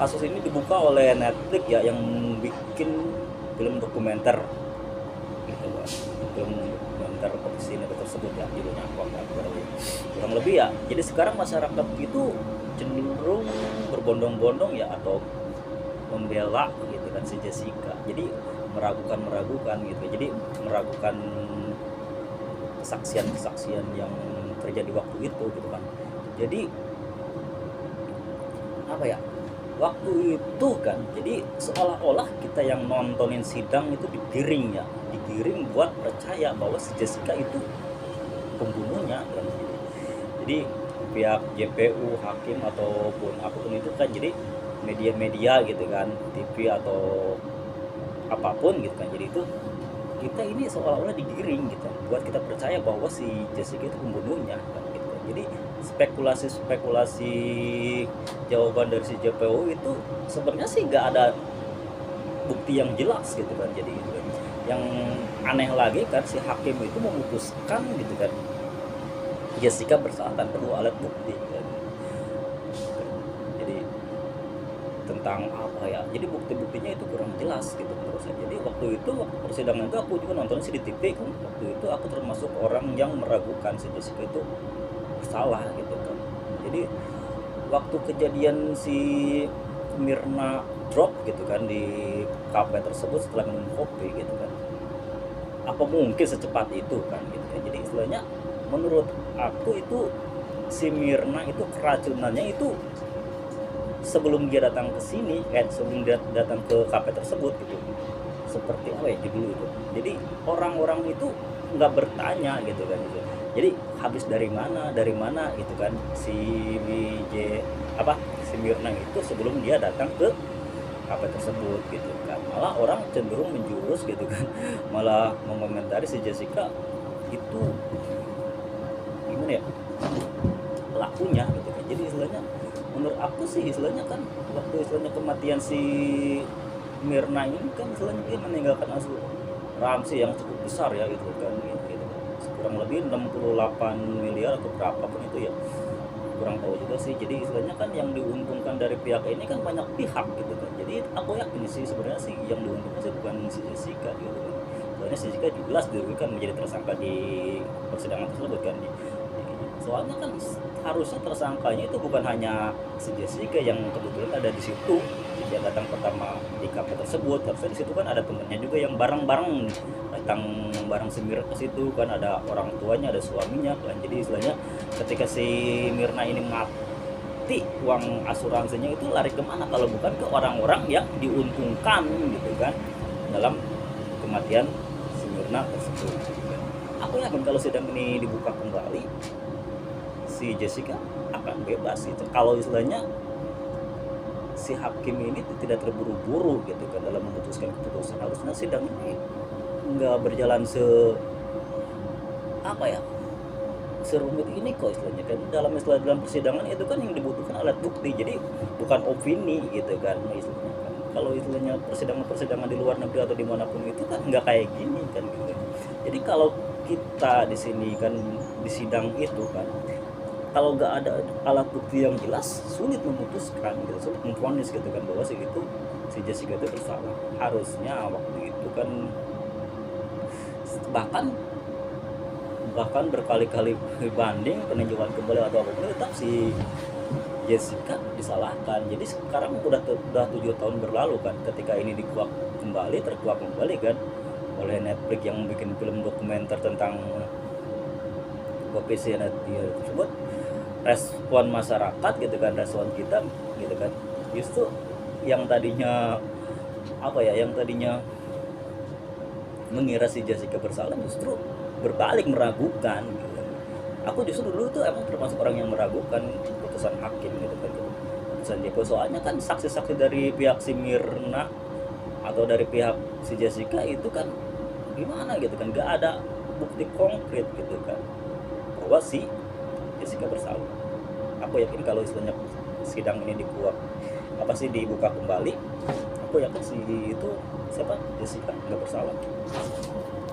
kasus ini dibuka oleh Netflix ya, yang bikin film dokumenter gitu kan. Film dokumenter petisi negara tersebut ya, judulnya apa nggak tahu ya. Kurang lebih ya, jadi sekarang masyarakat itu cenderung berbondong-bondong ya, atau membela gitu kan si Jessica, jadi meragukan gitu, jadi meragukan kesaksian-kesaksian yang terjadi waktu itu gitu kan. Jadi apa ya, waktu itu kan, jadi seolah-olah kita yang nontonin sidang itu digiring buat percaya bahwa si Jessica itu pembunuhnya kan. Jadi pihak JPU, hakim ataupun apapun itu kan, jadi media-media gitu kan, TV atau apapun gitu kan, jadi itu kita ini seolah-olah digiring gitu buat kita percaya bahwa si Jessica itu pembunuhnya kan gitu. Jadi spekulasi jawaban dari si JPU itu sebenarnya sih nggak ada bukti yang jelas gitu kan. Jadi gitu kan, yang aneh lagi kan, si hakim itu memutuskan gitu kan Jessica bersalah tanpa perlu alat bukti kan. Jadi tentang apa ya, jadi bukti-buktinya itu kurang jelas gitu menurut saya. Jadi waktu persidangan itu aku juga nonton sih di TV kan. Waktu itu aku termasuk orang yang meragukan si Jessica itu bersalah gitu kan. Jadi waktu kejadian si Mirna drop gitu kan di kafe tersebut setelah minum kopi gitu kan, apa mungkin secepat itu kan gitu kan. Jadi istilahnya menurut aku itu si Mirna itu keracunannya itu sebelum dia datang ke sini, sebelum dia datang ke kafe tersebut gitu. Seperti apa ya judul itu. Jadi orang-orang itu nggak bertanya gitu kan gitu. Jadi habis dari mana gitu kan si si Mirna itu sebelum dia datang ke kafe tersebut gitu kan. Malah orang cenderung menjurus gitu kan. Malah mengomentari si Jessica itu gimana ya, pelakunya gitu kan. Jadi istilahnya menurut aku sih istilahnya kan, waktu istilahnya kematian si Mirna ini kan istilahnya dia meninggalkan asuransi yang cukup besar ya gitu kan, gitu. Kurang lebih 68 miliar atau berapapun itu ya, kurang tahu juga sih. Jadi istilahnya kan yang diuntungkan dari pihak ini kan banyak pihak gitu kan. Jadi aku yakin sih sebenarnya sih yang diuntungkan sih bukan si Jessica gitu kan. Soalnya si Jessica jelas dirugikan menjadi tersangka di persidangan tersebut kan. Soalnya kan harusnya tersangkanya itu bukan hanya si Jessica yang kebetulan ada di situ, dia datang pertama di kafe tersebut. Harusnya di situ kan ada temennya juga yang bareng-bareng datang bareng si Mirna ke situ kan, ada orang tuanya, ada suaminya kan. Jadi istilahnya ketika si Mirna ini mati, uang asuransinya itu lari kemana kalau bukan ke orang-orang yang diuntungkan gitu kan dalam kematian si Mirna tersebut. Aku yakin kalau sidang ini dibuka kembali, si Jessica akan bebas gitu. Kalau istilahnya si hakim ini tidak terburu-buru gitu kan dalam memutuskan keputusan. Harusnya sidang ini nggak berjalan serumit ini kok istilahnya kan. Dalam persidangan itu kan yang dibutuhkan alat bukti, jadi bukan opini gitu kan istilahnya kan. Kalau istilahnya persidangan di luar negeri atau dimanapun itu kan nggak kayak gini kan gitu. Jadi kalau kita di sini kan di sidang itu kan, kalau nggak ada alat bukti yang jelas, sulit memutuskan gitu, sulit memvonis gitu kan bahwa si Jessica itu bersalah. Harusnya waktu itu kan bahkan berkali-kali banding peninjauan kembali atau apapun, tetap si Jessica disalahkan. Jadi sekarang udah 7 tahun berlalu kan ketika ini terkuak kembali kan oleh Netflix yang bikin film dokumenter tentang kopisi dia tersebut. Respon masyarakat gitu kan, respon kita gitu kan, justru yang tadinya mengira si Jessica bersalah justru berbalik meragukan gitu. Aku justru dulu tuh emang termasuk orang yang meragukan keputusan hakim gitu kan, keputusan JPO. Soalnya kan saksi-saksi dari pihak si Mirna atau dari pihak si Jessica itu kan gimana gitu kan, gak ada bukti konkret gitu kan bahwa si Jessica bersalah. Aku yakin kalau istilahnya sidang ini dibuka kembali, aku yakin si itu Jessica nggak bersalah.